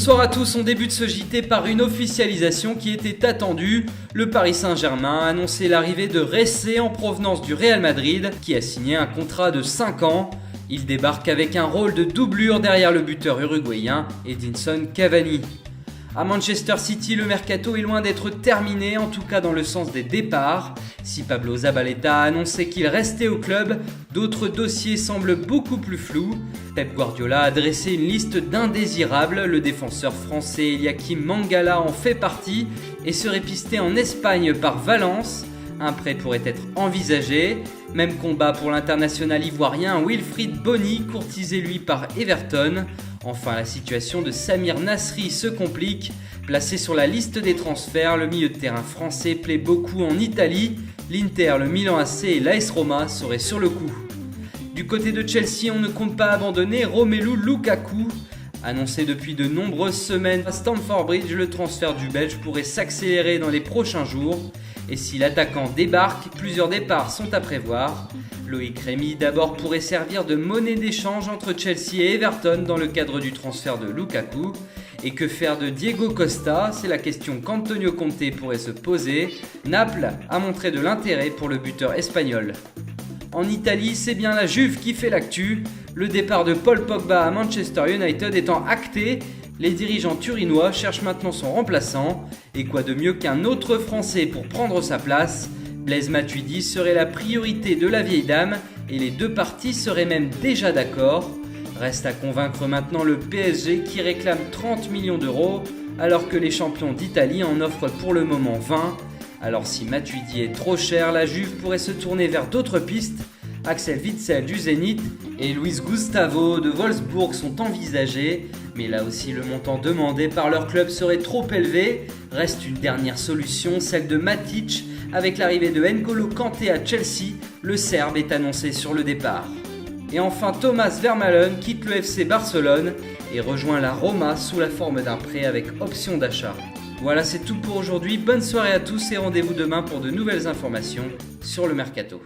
Bonsoir à tous, on débute ce JT par une officialisation qui était attendue. Le Paris Saint-Germain a annoncé l'arrivée de Ressé en provenance du Real Madrid qui a signé un contrat de 5 ans. Il débarque avec un rôle de doublure derrière le buteur uruguayen Edinson Cavani. À Manchester City, le mercato est loin d'être terminé, en tout cas dans le sens des départs. Si Pablo Zabaleta a annoncé qu'il restait au club, d'autres dossiers semblent beaucoup plus flous. Pep Guardiola a dressé une liste d'indésirables, le défenseur français Eliakim Mangala en fait partie et serait pisté en Espagne par Valence. Un prêt pourrait être envisagé. Même combat pour l'international ivoirien Wilfried Bony, courtisé lui par Everton. Enfin, la situation de Samir Nasri se complique. Placé sur la liste des transferts, le milieu de terrain français plaît beaucoup en Italie. L'Inter, le Milan AC et l'AS Roma seraient sur le coup. Du côté de Chelsea, on ne compte pas abandonner Romelu Lukaku. Annoncé depuis de nombreuses semaines à Stamford Bridge, le transfert du Belge pourrait s'accélérer dans les prochains jours. Et si l'attaquant débarque, plusieurs départs sont à prévoir. Loïc Rémy d'abord pourrait servir de monnaie d'échange entre Chelsea et Everton dans le cadre du transfert de Lukaku. Et que faire de Diego Costa? C'est la question qu'Antonio Conte pourrait se poser. Naples a montré de l'intérêt pour le buteur espagnol. En Italie, c'est bien la Juve qui fait l'actu. Le départ de Paul Pogba à Manchester United étant acté, les dirigeants turinois cherchent maintenant son remplaçant. Et quoi de mieux qu'un autre Français pour prendre sa place? Blaise Matuidi serait la priorité de la vieille dame et les deux parties seraient même déjà d'accord. Reste à convaincre maintenant le PSG qui réclame 30 millions d'euros alors que les champions d'Italie en offrent pour le moment 20. Alors si Matuidi est trop cher, la Juve pourrait se tourner vers d'autres pistes. Axel Witsel du Zénith et Luis Gustavo de Wolfsburg sont envisagés, mais là aussi le montant demandé par leur club serait trop élevé. Reste une dernière solution, celle de Matic. Avec l'arrivée de N'Golo Kanté à Chelsea, le Serbe est annoncé sur le départ. Et enfin Thomas Vermaelen quitte le FC Barcelone et rejoint la Roma sous la forme d'un prêt avec option d'achat. Voilà, c'est tout pour aujourd'hui, bonne soirée à tous et rendez-vous demain pour de nouvelles informations sur le Mercato.